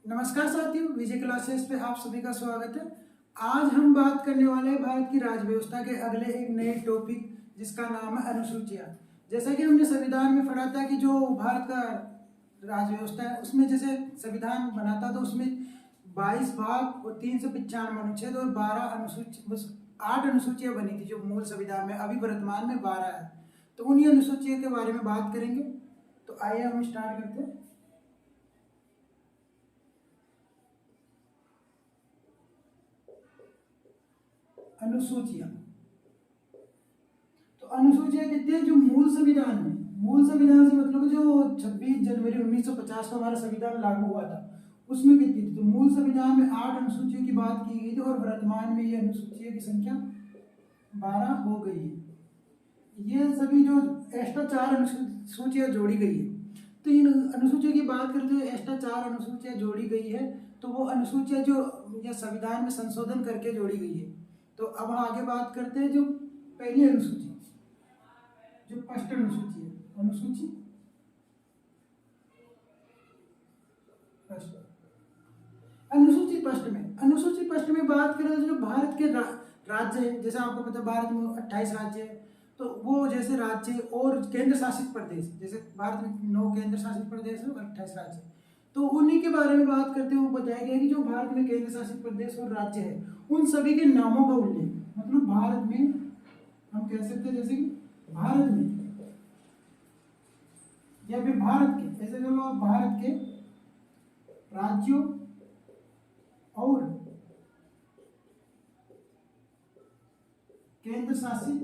नमस्कार साथियों, विजय क्लासेस पे आप सभी का स्वागत है। आज हम बात करने वाले हैं भारत की राज्य व्यवस्था के अगले एक नए टॉपिक जिसका नाम है अनुसूचियां। जैसा कि हमने संविधान में पढ़ा था कि जो भारत का राज्य व्यवस्था है उसमें जैसे संविधान बना था तो उसमें 22 भाग और 395 अनुच्छेद और 12 अनुसूची 8 अनुसूचियां बनी थी जो मूल संविधान में। अभी वर्तमान में 12 है, तो उन्हीं अनुसूचियों के बारे में बात करेंगे। तो आइए हम स्टार्ट करते हैं। अनुसूचियां, तो अनुसूचियां कहते हैं जो मूल संविधान में, मूल संविधान से मतलब जो 26 जनवरी 1950 को हमारा संविधान लागू हुआ था उसमें कितनी थी। तो मूल संविधान में 8 अनुसूचियों की बात की गई थी और वर्तमान में ये अनुसूचियों की संख्या 12 हो गई है। ये सभी जो एक्स्ट्रा 4 अनुसूचियां जोड़ी गई है, तो इन अनुसूचियों की बात करें तो एक्स्ट्रा 4 अनुसूचियां जोड़ी गई है, तो वो अनुसूचियां जो या संविधान में संशोधन करके जोड़ी गई है। तो अब हम आगे बात करते हैं जो पहली अनुसूची, जो फर्स्ट अनुसूची है, अनुसूची फर्स्ट। अनुसूची फर्स्ट में बात करें तो जो भारत के राज्य है, जैसे आपको पता है भारत में 28 राज्य है, तो वो जैसे राज्य और केंद्र शासित प्रदेश, जैसे भारत में 9 केंद्र शासित प्रदेश है और 28 राज्य, तो उन्हीं के बारे में बात करते हुए बताया गया कि जो भारत में केंद्र शासित प्रदेश और राज्य है उन सभी के नामों का उल्लेख, मतलब भारत में हम कह सकते हैं जैसे कि भारत में या फिर भारत के, ऐसे चलो भारत के राज्यों और केंद्र शासित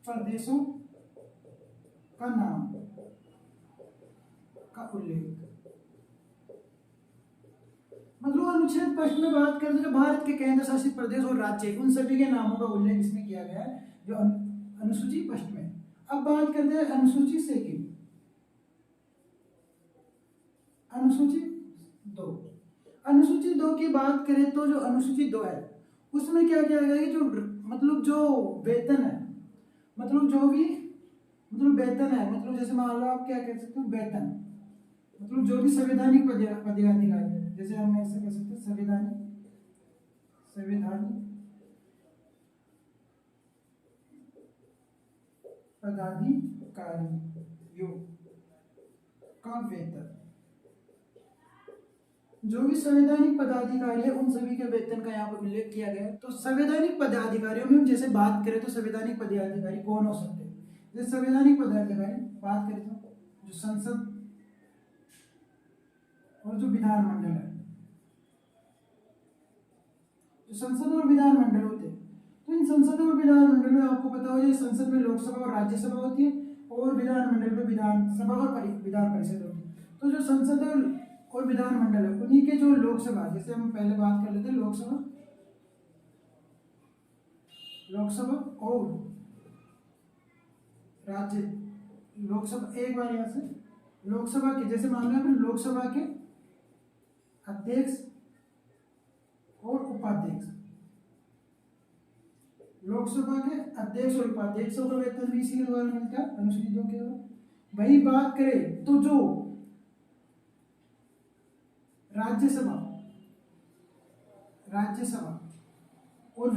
प्रदेशों का नाम का उल्लेख। मतलब अनुच्छेद 5 में बात करें तो भारत के केंद्र शासित प्रदेश और राज्य उन सभी के नामों का उल्लेख इसमें किया गया है जो अनुसूची 5 में। अब बात करते हैं अनुसूची सेकंड, अनुसूची 2। अनुसूची 2 की बात करें तो जो अनुसूची 2 है उसमें क्या किया गया है, जो मतलब जो वेतन है, मतलब जो भी मतलब वेतन है, मतलब जैसे मान लो आप क्या कह सकते हो वेतन, मतलब जो भी संवैधानिक पदाधिकारी है, जैसे हम ऐसे कह सकते हैं संवैधानिक पदाधिकारियों का वेतन, जो भी संवैधानिक पदाधिकारी है उन सभी के वेतन का यहाँ पर उल्लेख किया गया है। तो संवैधानिक पदाधिकारियों में हम जैसे बात करें तो संवैधानिक पदाधिकारी कौन हो सकते हैं, जैसे संवैधानिक पदाधिकारी बात करें तो जो संसद और जो विधानमंडल है, जो संसद और विधानमंडल होते हैं, तो इन संसद और विधानमंडल में आपको पता हो संसद में लोकसभा और राज्यसभा होती है और विधानमंडल में विधानसभा और विधान परिषद होती है। तो जो संसद और विधानमंडल है उन्हीं के जो लोकसभा, जैसे हम पहले बात कर लेते हैं लोकसभा और राज्य, लोकसभा एक बार यहाँ से लोकसभा के, जैसे मान लो लोकसभा के अध्यक्ष और उपाध्यक्ष, लोकसभा के अध्यक्ष और उपाध्यक्षों का वेतन भी इसी के द्वारा मिलता है अनुसूची 2 के द्वारा। वही बात करें तो जो राज्यसभा और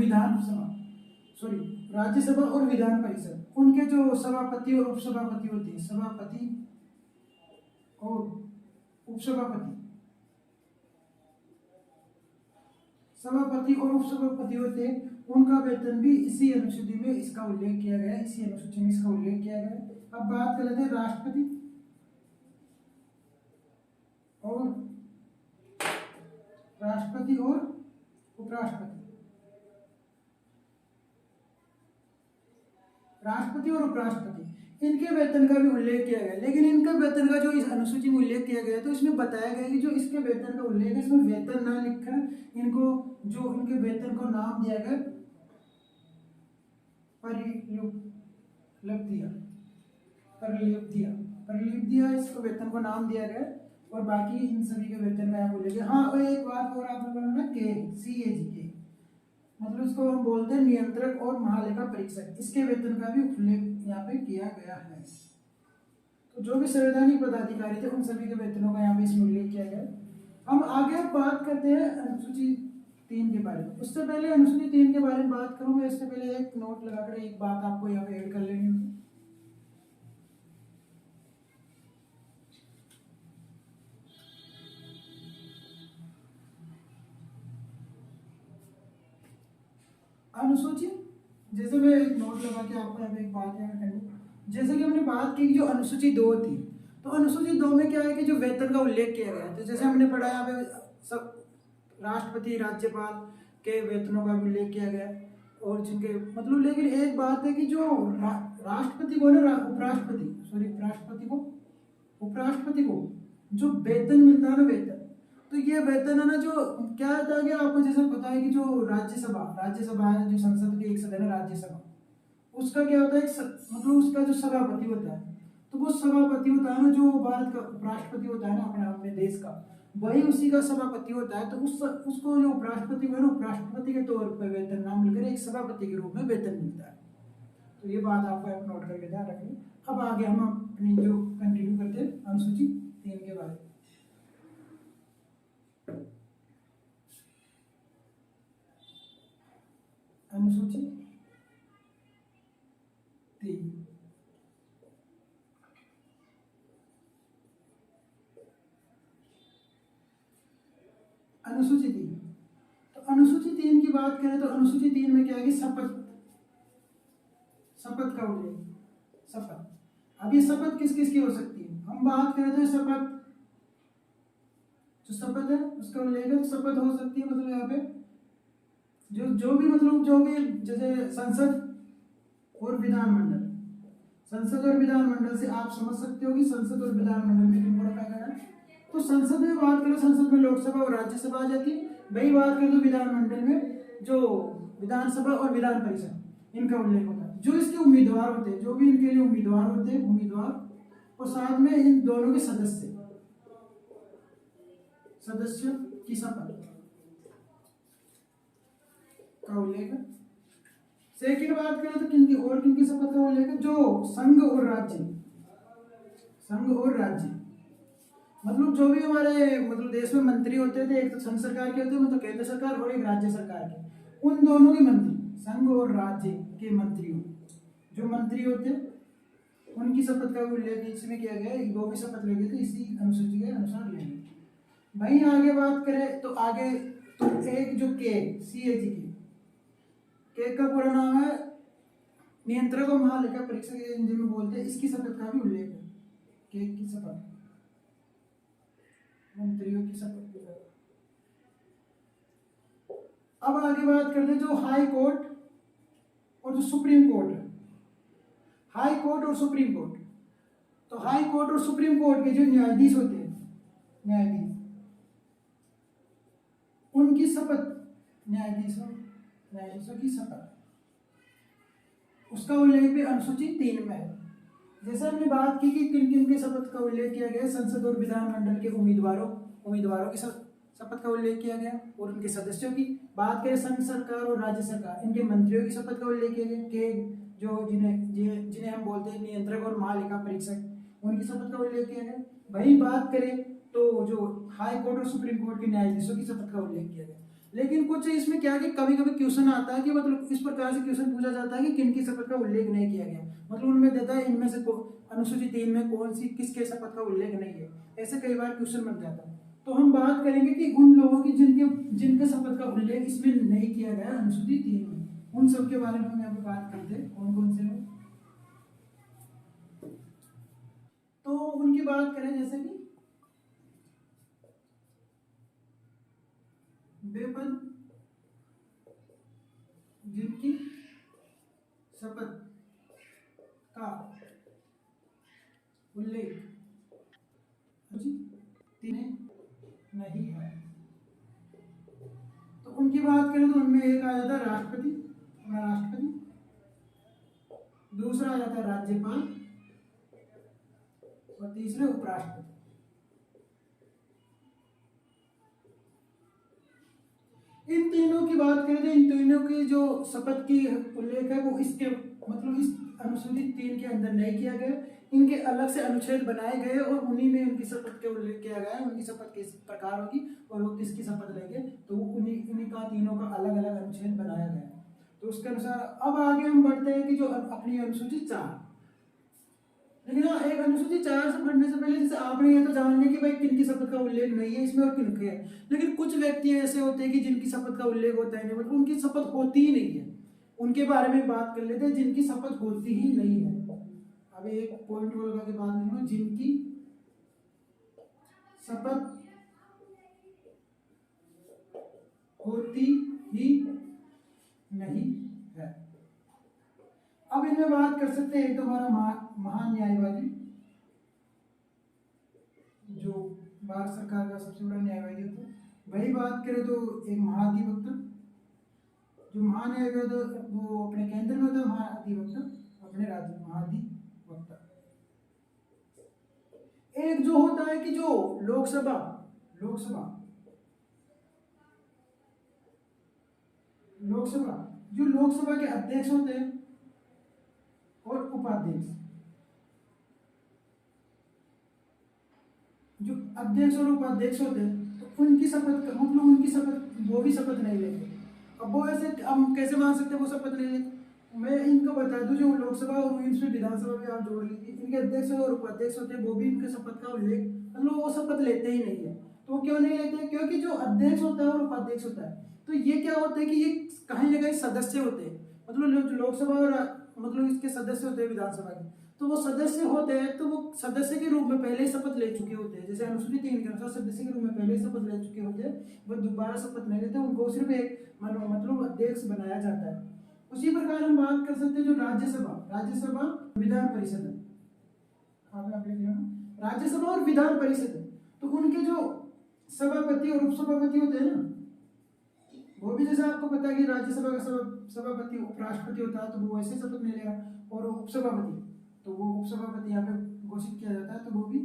राज्यसभा और विधान परिषद, उनके जो सभापति और उपसभापति होते हैं, सभापति और उपसभापति होते हैं, उनका वेतन भी इसी अनुसूची में इसका उल्लेख किया गया है, इसी अनुसूची में इसका उल्लेख किया गया है। अब बात कर लेते हैं राष्ट्रपति और उपराष्ट्रपति। राष्ट्रपति और उपराष्ट्रपति, इनके वेतन का भी उल्लेख किया गया, लेकिन इनका वेतन का जो इस अनुसूची में उल्लेख किया गया तो इसमें बताया गया कि जो इसके वेतन का उल्लेख है इसमें वेतन ना लिखकर इनको जो इनके वेतन को नाम दिया गया परिलिप्तिया, इसको वेतन को नाम दिया गया और बाकी इन सभी के वेतन का यहाँ उल्लेख है। हाँ, और एक बात और आपने बोला ना CAG, मतलब इसको हम बोलते हैं नियंत्रक और महालेखा परीक्षक, इसके वेतन का भी उल्लेख यहाँ पे किया गया है। तो जो भी संवैधानिक पदाधिकारी थे उन सभी के वेतनों का यहाँ पे इसमें उल्लेख किया गया है। हम आगे बात करते हैं अनुसूची 3 के बारे में। उससे पहले अनुसूची 3 के बारे में बात करूँ मैं, इससे पहले एक नोट लगाकर एक बात आपको यहाँ पे ऐड कर लेनी होगी। अनुसूची, जैसे मैं एक नोट लगा के आपको यहाँ पे एक बात याद करनी, जैसे कि हमने बात की जो अनुसूची 2 थी, तो अनुसूची 2 में क्या है कि जो वेतन का उल्लेख किया गया है, तो जैसे हमने पढ़ा यहाँ पे सब राष्ट्रपति राज्यपाल के वेतनों का भी उल्लेख किया गया है, और जिनके मतलब, लेकिन एक बात है कि जो राष्ट्रपति को ना उपराष्ट्रपति को जो वेतन मिलता है ना, वेतन, तो ये वेतन है ना, जो क्या होता है कि आपको जैसे पता है कि जो राज्यसभा है, जो संसद की एक सदन है राज्यसभा, उसका क्या होता है, मतलब उसका जो सभापति होता है, तो वो सभापति होता है ना, जो भारत का उपराष्ट्रपति होता है ना अपने देश का, वही उसी का सभापति होता है। तो उसको जो उपराष्ट्रपति को है ना, उपराष्ट्रपति के तौर पर वेतन ना मिलकर एक सभापति के रूप में वेतन मिलता है। तो ये बात आपको नोट करके ध्यान रखनी। अब आगे हम अपनी जो कंटिन्यू करते हैं अनुसूची 3 के बारे में। अनुसूची 3, अनुसूची 3, तो अनुसूची 3 की बात करें तो अनुसूची 3 में क्या है कि शपथ का उल्लेख, शपथ। अब ये शपथ किस किस की हो सकती है, हम बात करें तो शपथ, जो शपथ है उसका उल्लेख है, शपथ हो सकती है मतलब यहाँ पे जो भी जैसे संसद और विधानमंडल, संसद और विधानमंडल से आप समझ सकते हो कि संसद और विधानमंडल में किनको रखा गया है। तो संसद में बात करें, संसद में लोकसभा और राज्यसभा आ जाती है। वही बात करें तो विधानमंडल में जो विधानसभा और विधान परिषद, इनका उल्लेख होता है। जो इसके उम्मीदवार होते हैं, जो भी इनके लिए उम्मीदवार होते हैं, उम्मीदवार, और साथ में इन दोनों के सदस्य की शपथ का उल्लेख है। सेकंड बात करें तो किनकी शपथ का उल्लेख है, जो संघ और राज्य, मतलब जो भी हमारे मतलब देश में मंत्री होते थे, एक तो संघ सरकार के होते हैं, मतलब केंद्र सरकार, और एक राज्य सरकार के, उन दोनों के मंत्री, संघ और राज्य के मंत्रियों, जो मंत्री होते हैं उनकी शपथ का उल्लेख इसमें किया गया है। वो भी शपथ लेंगे तो इसी अनुसूची के अनुसार लेंगे। वहीं आगे बात करें तो आगे तो एक जो CAG के का पूरा नाम है नियंत्रक और महालेखा परीक्षक, जिन्हें बोलते हैं, इसकी शपथ का भी उल्लेख है। के की शपथ, मंत्रियों की शपथ। अब आगे बात करते हैं जो हाई कोर्ट और जो सुप्रीम कोर्ट है, हाई कोर्ट और सुप्रीम कोर्ट। तो हाई कोर्ट और सुप्रीम कोर्ट के जो न्यायाधीश होते हैं, उनकी शपथ, न्यायाधीशों की शपथ, उसका उल्लेख भी अनुसूची 3 में है। जैसे हमने बात की कि किन किन के शपथ का उल्लेख किया गया, संसद और विधानमंडल के उम्मीदवारों की शपथ का उल्लेख किया गया, और उनके सदस्यों की बात करें, संघ सरकार और राज्य सरकार, इनके मंत्रियों की शपथ का उल्लेख किया गया, के जो जिन्हें हम बोलते हैं नियंत्रक और महालेखा परीक्षक, उनकी शपथ का उल्लेख किया गया। वही बात करें तो जो हाई कोर्ट और सुप्रीम कोर्ट के न्यायाधीशों की शपथ का उल्लेख किया गया। लेकिन कुछ इसमें क्या है कि कभी कभी क्वेश्चन आता है कि मतलब इस प्रकार से क्वेश्चन पूछा जाता है कि किन की शपथ का उल्लेख नहीं किया गया, मतलब उनमें देता है इनमें से अनुसूची 3 में कौन सी किसके शपथ का उल्लेख नहीं है, ऐसे कई बार क्वेश्चन बन जाता है। तो हम बात करेंगे कि उन लोगों की जिनके शपथ का उल्लेख इसमें नहीं किया गया अनुसूची 3 में, उन सब के बारे में हम यहाँ पे बात करते हैं, कौन कौन से हैं। तो उनकी बात करें, जैसे कि बेपद जिनकी शपथ का उल्लेख नहीं है, तो उनकी बात करें तो उनमें एक आ जाता है राष्ट्रपति, दूसरा आ जाता है राज्यपाल, और तीसरे उपराष्ट्रपति। इन तीनों की बात करें तो इन तीनों की जो शपथ की उल्लेख है वो इसके मतलब इस अनुसूची 3 के अंदर नहीं किया गया। इनके अलग से अनुच्छेद बनाए गए और उन्हीं में उनकी शपथ के उल्लेख किया गया है, उनकी शपथ किस प्रकार होगी और वो किसकी शपथ लेंगे, तो वो उन्हीं उन्हीं का तीनों का अलग अलग अनुच्छेद बनाया गया है। तो उसके अनुसार अब आगे हम बढ़ते हैं कि जो अपनी अनुसूची 4, लेकिन हाँ, एक अनुसूची 4 से पढ़ने से पहले जैसे आपने ये तो जान लिया कि भाई किन की शपथ का उल्लेख नहीं है इसमें और किन के है, लेकिन कुछ व्यक्ति ऐसे होते हैं कि जिनकी शपथ का उल्लेख होता है नहीं, मतलब उनकी शपथ होती ही नहीं है, उनके बारे में बात कर लेते हैं जिनकी शपथ होती ही नहीं है। अब एक पॉइंट लगा के बात लिखो, जिनकी शपथ होती ही नहीं है। अब इनमें बात कर सकते हैं, एक तो हमारा महान न्यायवादी, जो भारत सरकार का सबसे बड़ा न्यायवादी होता है। वही बात करें तो एक महाधिवक्ता, जो महान्यायवादी वो अपने केंद्र में होता है, महाधिवक्ता अपने राज्य में महाधिवक्ता। एक जो होता है कि जो लोकसभा लोकसभा लोकसभा जो लोकसभा के अध्यक्ष होते हैं और उपाध्यक्ष, जो अध्यक्ष और उपाध्यक्ष होते हैं तो उनकी शपथ मतलब उनकी शपथ वो भी शपथ नहीं लेते। अब वो ऐसे हम कैसे मान सकते हैं वो शपथ नहीं लेते? मैं इनको बता दूं, जो लोकसभा और इसमें विधानसभा में आप जोड़ लीजिए, इनके अध्यक्ष और उपाध्यक्ष होते हैं वो भी इनके शपथ का उल्लेख मतलब वो शपथ लेते ही नहीं है। तो वो क्यों नहीं लेते? क्योंकि जो अध्यक्ष होता है और उपाध्यक्ष होता है तो ये क्या होता है कि ये कहीं ना कहीं सदस्य होते हैं, मतलब लोकसभा और मतलब इसके सदस्य होते हैं विधानसभा के, तो वो सदस्य होते हैं तो वो सदस्य के रूप में पहले ही शपथ ले चुके होते हैं। जैसे अनुसूची 3 के अनुसार सदस्य के रूप में पहले ही शपथ ले चुके होते हैं, वो दोबारा शपथ नहीं लेते, उनको सिर्फ एक मतलब अध्यक्ष बनाया जाता है। उसी प्रकार हम बात कर सकते हैं जो राज्यसभा विधान परिषद है, राज्यसभा और विधान परिषद है, तो उनके जो सभापति और उपसभापति होते हैं ना, वो भी जैसे आपको पता है कि राज्यसभा का सभापति उपराष्ट्रपति होता है तो वो वैसे शपथ नहीं लेगा, और उपसभापति तो वो उपसभापति यहाँ पे घोषित किया जाता है तो वो भी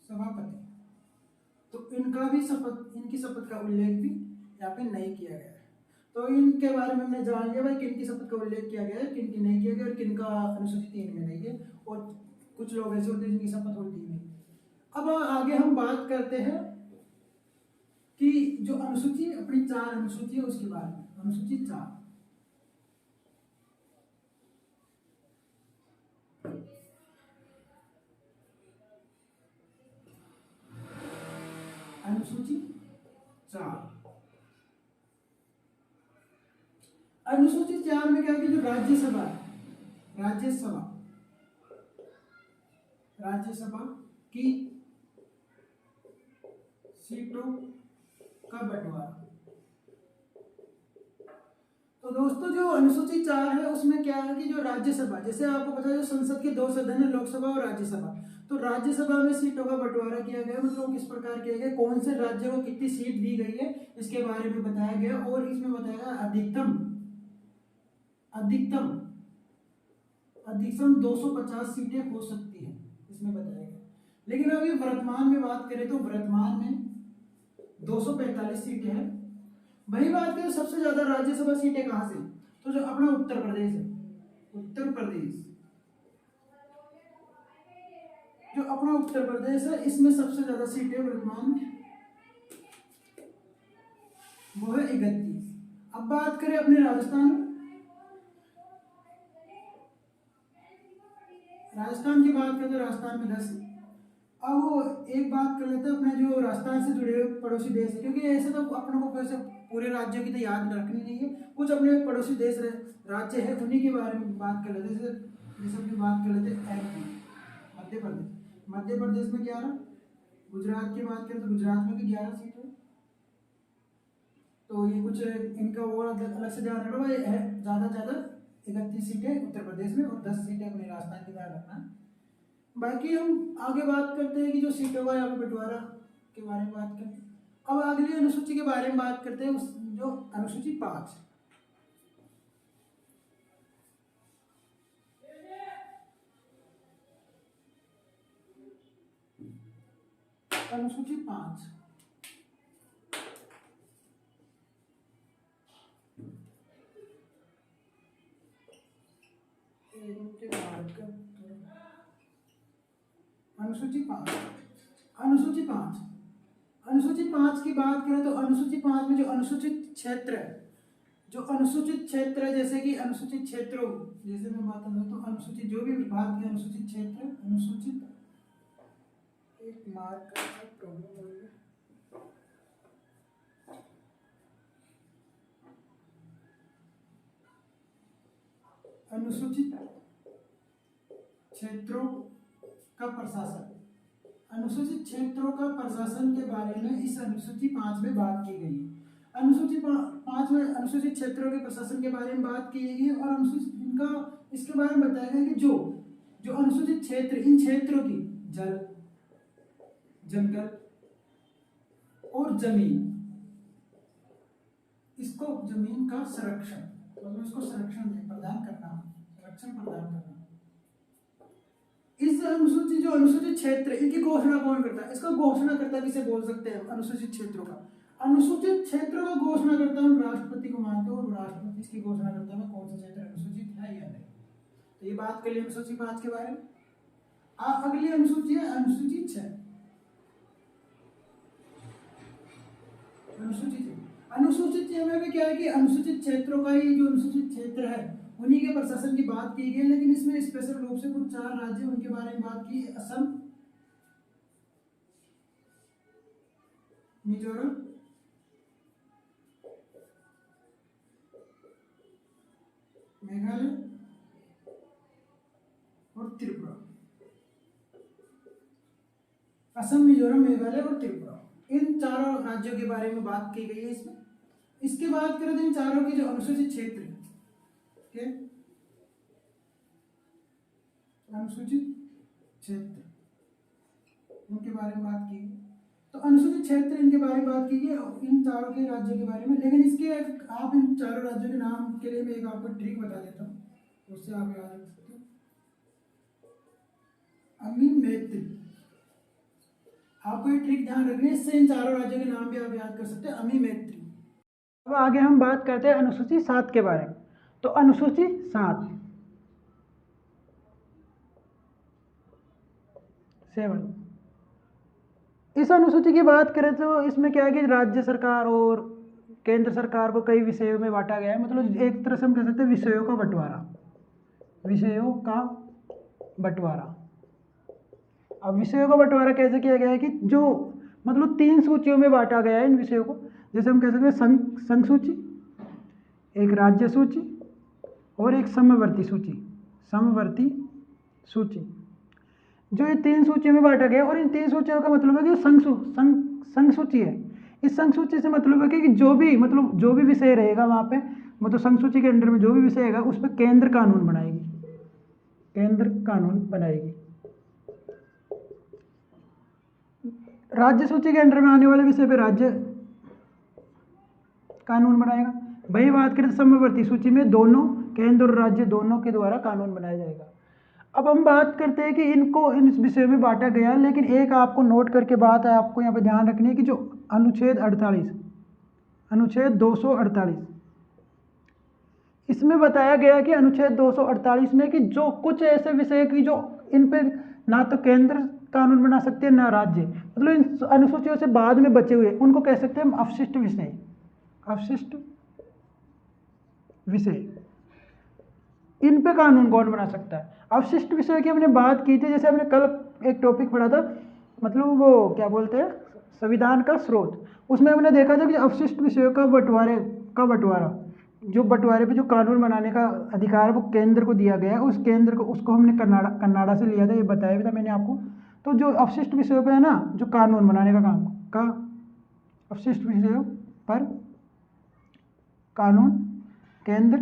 सभापति, तो इनका भी इनकी शपथ का उल्लेख भी यहाँ पे नहीं किया गया है। तो इनके बारे में हमने जान लिया भाई किन की शपथ का उल्लेख किया गया है, किन की नहीं किया गया और किन का अनुसूची 3 में नहीं है, और कुछ लोग ऐसे होते हैं जिनकी शपथ होती नहीं। अब आगे हम बात करते हैं कि जो अनुसूची अपनी 4 अनुसूची है उसके बारे में। अनुसूची 4 अनुसूची 4 अनुसूची 4 में क्या है कि जो राज्यसभा की सीटों का बंटवारा। तो दोस्तों जो अनुसूची 4 है उसमें क्या है कि जो राज्यसभा, जैसे आपको पता है जो संसद के 2 सदन है, लोकसभा और राज्यसभा, तो राज्यसभा में सीटों का बंटवारा किया गया, मतलब किस प्रकार किया गया, कौन से राज्य को कितनी सीट दी गई है इसके बारे में बताया गया, और इसमें बताया गया अधिकतम 250 सीटें हो सकती हैं, इसमें बताया गया। लेकिन अभी वर्तमान में बात करें तो वर्तमान में 245 सीटें हैं। वही बात करें सबसे ज्यादा राज्यसभा सीटें कहां से, तो जो अपना उत्तर प्रदेश है, जो अपना उत्तर प्रदेश है इसमें सबसे ज्यादा सीटें वर्तमान में वो है 31। अब बात करें अपने राजस्थान की बात करें तो राजस्थान में 10। अब वो एक बात कर लेते हैं अपने जो राजस्थान से जुड़े हुए पड़ोसी देश है, क्योंकि ऐसे तो अपनों को वैसे पूरे राज्यों की तो याद रखनी नहीं है, कुछ अपने पड़ोसी देश राज्य है उन्हीं के बारे में बात कर लेते हैं। जैसे अपनी बात कर लेते हैं MP मध्य प्रदेश में 11, गुजरात की बात करें तो गुजरात में भी 11 सीट है। तो ये कुछ इनका और अलग से ध्यान रखना है, ज़्यादा 31 सीटें उत्तर प्रदेश में और 10 सीटें अपने राजस्थान की ध्यान रखना। बाकी हम आगे बात करते हैं कि जो सीटों का यहाँ पे बंटवारा के बारे में बात करते हैं। अब अगली अनुसूची के बारे में बात करते हैं, उस जो अनुसूची 5 अनुसूची 5 अनुसूची 5 अनुसूची 5, अनुसूची 5, अनुसूची 5 की बात करें तो अनुसूची 5 में जो अनुसूचित क्षेत्र है, जो अनुसूचित क्षेत्र है, जैसे कि अनुसूचित क्षेत्रों, जैसे मैं बात करूँ तो अनुसूचित जो भी विभाग के अनुसूचित क्षेत्र, अनुसूचित, एक मार्क का प्रॉब्लम हो गया, अनुसूचित क्षेत्रों का प्रशासन, अनुसूचित क्षेत्रों का प्रशासन के बारे में इस अनुसूची 5 में बात की गई है। अनुसूची 5 में अनुसूचित क्षेत्रों के प्रशासन के बारे में बात की गई है और अनुसूचित इनका इसके बारे में बताया गया कि जो जो अनुसूचित क्षेत्र, इन क्षेत्रों की जल, जंगल और जमीन, इसको जमीन का संरक्षण, मतलब इसको संरक्षण प्रदान करना, संरक्षण प्रदान करना। इस अनुसूचित जो अनुसूचित क्षेत्र, इनकी घोषणा कौन करता है? इसका घोषणाकर्ता किसे बोल सकते हैं? अनुसूचित क्षेत्रों का, अनुसूचित क्षेत्रों का घोषणाकर्ता हम राष्ट्रपति को मानते हैं और राष्ट्रपति इसकी घोषणा करता है कौन सा क्षेत्र अनुसूचित है या नहीं। तो ये बात कर ली अनुसूची 5 के बारे में। अगली अनुसूची है अनुसूची 6। अनुसूचित में भी क्या है कि अनुसूचित क्षेत्रों का ही जो अनुसूचित क्षेत्र है उन्हीं के प्रशासन की बात की गई है, लेकिन इसमें स्पेशल रूप से कुछ 4 राज्य उनके बारे में बात की है। असम, मिजोरम, मेघालय और त्रिपुरा। असम, मिजोरम, मेघालय और त्रिपुरा, इन चारों राज्यों के बारे में बात की गई है इसमें। इसके बाद करें तो इन चारों के जो अनुसूचित क्षेत्र है, अनुसूचित क्षेत्र, उनके बारे में बात की। तो अनुसूचित क्षेत्र इनके बारे में बात की गई इन चारों के राज्यों के बारे में। लेकिन इसके आप इन चारों राज्यों के नाम के लिए मैं एक आपको ट्रिक बता देता हूँ, उससे आप याद रख सकते हो। अमी मैत्री, आपको ये ट्रिक ध्यान रखनी है, इससे इन चारों राज्यों के नाम भी आप याद कर सकते हैं। अमी मैत्री। अब आगे हम बात करते हैं अनुसूची 7 के बारे में। तो अनुसूची 7 इस अनुसूची की बात करें तो इसमें क्या है कि राज्य सरकार और केंद्र सरकार को कई विषयों में बांटा गया है। मतलब एक तरह से हम कह सकते हैं विषयों का बंटवारा, विषयों का बंटवारा। अब विषयों का बंटवारा कैसे किया गया है कि जो मतलब 3 सूचियों में बांटा गया है इन विषयों को। जैसे हम कह सकते हैं संघ सूची, एक राज्य सूची और एक समवर्ती सूची, समवर्ती सूची। जो ये 3 सूचियों में बांटा गया और इन 3 सूचियों का मतलब है कि संघ सूची है। इस संघ सूची से मतलब है कि जो भी विषय रहेगा वहाँ पे, मतलब संघ सूची के अंडर में जो भी विषय रहेगा उस पर केंद्र कानून बनाएगी, केंद्र कानून बनाएगी। राज्य सूची के अंडर में आने वाले विषय पे राज्य कानून बनाएगा। वही बात करें समवर्ती सूची में दोनों केंद्र और राज्य दोनों के द्वारा कानून बनाया जाएगा। अब हम बात करते हैं कि इनको इन विषयों में बांटा गया, लेकिन एक आपको नोट करके बात है आपको यहाँ पे ध्यान रखनी है कि जो अनुच्छेद 48, अनुच्छेद 248, इसमें बताया गया कि अनुच्छेद 248 में कि जो कुछ ऐसे विषय की जो इन पे ना तो केंद्र कानून बना सकते हैं ना राज्य, मतलब इन अनुसूचियों से बाद में बचे हुए उनको कह सकते हैं हम अवशिष्ट विषय, अवशिष्ट विषय। इन पे कानून कौन बना सकता है? अवशिष्ट विषय की हमने बात की थी, जैसे हमने कल एक टॉपिक पढ़ा था, मतलब वो क्या बोलते हैं संविधान का स्रोत, उसमें हमने देखा था कि अवशिष्ट विषयों का बंटवारा, जो बंटवारे पे जो कानून बनाने का अधिकार वो केंद्र को दिया गया है, उस केंद्र को उसको हमने कन्नाडा से लिया था, ये बताया भी था मैंने आपको। तो जो अवशिष्ट विषयों पे है ना, जो कानून बनाने का काम का अवशिष्ट विषयों पर कानून केंद्र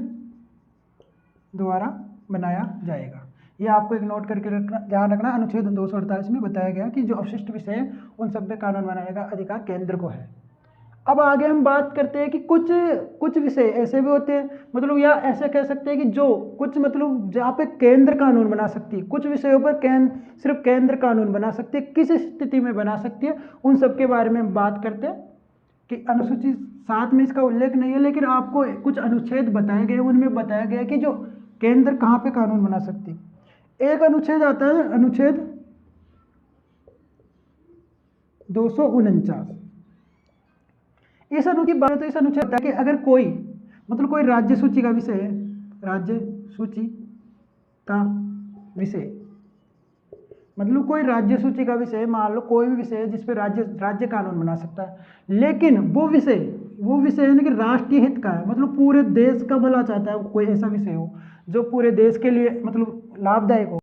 द्वारा बनाया जाएगा। ये आपको एक नोट करके रखना, ध्यान रखना, अनुच्छेद 248 में बताया गया कि जो अवशिष्ट विषय है उन सब पे कानून बनाने का अधिकार केंद्र को है। अब आगे हम बात करते हैं कि कुछ विषय ऐसे भी होते हैं, मतलब या ऐसे कह सकते हैं कि जो कुछ मतलब जहाँ पे केंद्र कानून बना सकती है, कुछ विषयों पर सिर्फ केंद्र कानून बना सकती है, किस स्थिति में बना सकती है, उन सब के बारे में हम बात करते हैं कि अनुसूची 7 में इसका उल्लेख नहीं है, लेकिन आपको कुछ अनुच्छेद बताए गए, उनमें बताया गया कि जो केंद्र कहाँ पे कानून बना सकती है। एक अनुच्छेद आता है अनुच्छेद 249। इस अनुच्छेद की बात तो इस अनुच्छेद कि अगर कोई मतलब कोई राज्य सूची का विषय है, राज्य सूची का विषय मतलब कोई राज्य सूची का विषय, मान लो कोई भी विषय है जिस पे राज्य कानून बना सकता है, लेकिन वो विषय है ना कि राष्ट्रीय हित का है, मतलब पूरे देश का भला चाहता है, कोई ऐसा विषय हो जो पूरे देश के लिए मतलब लाभदायक हो,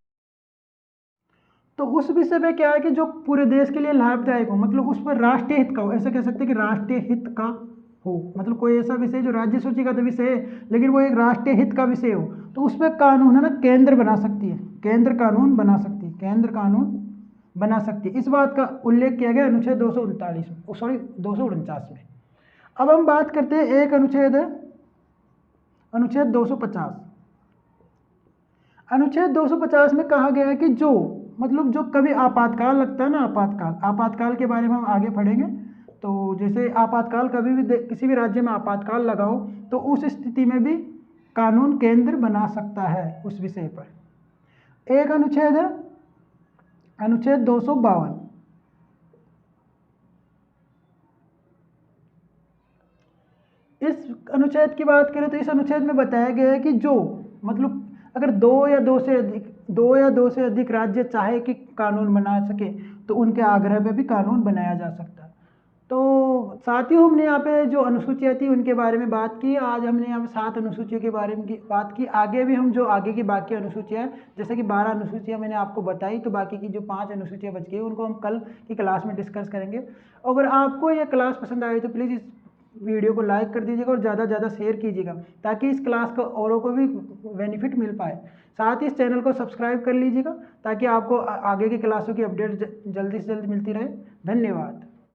तो उस विषय पे क्या है कि जो पूरे देश के लिए लाभदायक हो, मतलब उस पर राष्ट्रीय हित का हो, ऐसा कह सकते हैं कि राष्ट्रीय हित का हो, मतलब कोई ऐसा विषय जो राज्य सूची का तो विषय है लेकिन वो एक राष्ट्रीय हित का विषय हो, तो उस पर कानून है ना केंद्र बना सकती है, केंद्र कानून बना सकती है, केंद्र कानून बना सकती है। इस बात का उल्लेख किया गया अनुच्छेद 239 में, सॉरी 249 में। अब हम बात करते हैं एक अनुच्छेद 250। अनुच्छेद 250 में कहा गया है कि जो मतलब जो कभी आपातकाल लगता है ना, आपातकाल के बारे में हम आगे पढ़ेंगे। तो जैसे आपातकाल कभी भी किसी भी राज्य में आपातकाल लगाओ तो उस स्थिति में भी कानून केंद्र बना सकता है उस विषय पर। एक अनुच्छेद है अनुच्छेद 252। इस अनुच्छेद की बात करें तो इस अनुच्छेद में बताया गया है कि जो मतलब अगर दो या दो से अधिक राज्य चाहे कि कानून बना सके तो उनके आग्रह पे भी कानून बनाया जा सकता है। तो साथियों हमने यहाँ पे जो अनुसूचियाँ थी उनके बारे में बात की। आज हमने यहाँ पे 7 अनुसूचियों के बारे में बात की। आगे भी हम जो आगे की बाकी अनुसूचियाँ जैसे कि 12 अनुसूचियाँ मैंने आपको बताई, तो बाकी की जो 5 अनुसूचियाँ बच गई उनको हम कल की क्लास में डिस्कस करेंगे। अगर आपको यह क्लास पसंद आए तो प्लीज़ इस वीडियो को लाइक कर दीजिएगा और ज़्यादा से ज़्यादा शेयर कीजिएगा ताकि इस क्लास को औरों को भी बेनिफिट मिल पाए। साथ ही इस चैनल को सब्सक्राइब कर लीजिएगा ताकि आपको आगे की क्लासों की अपडेट जल्दी से जल्दी मिलती रहे। धन्यवाद।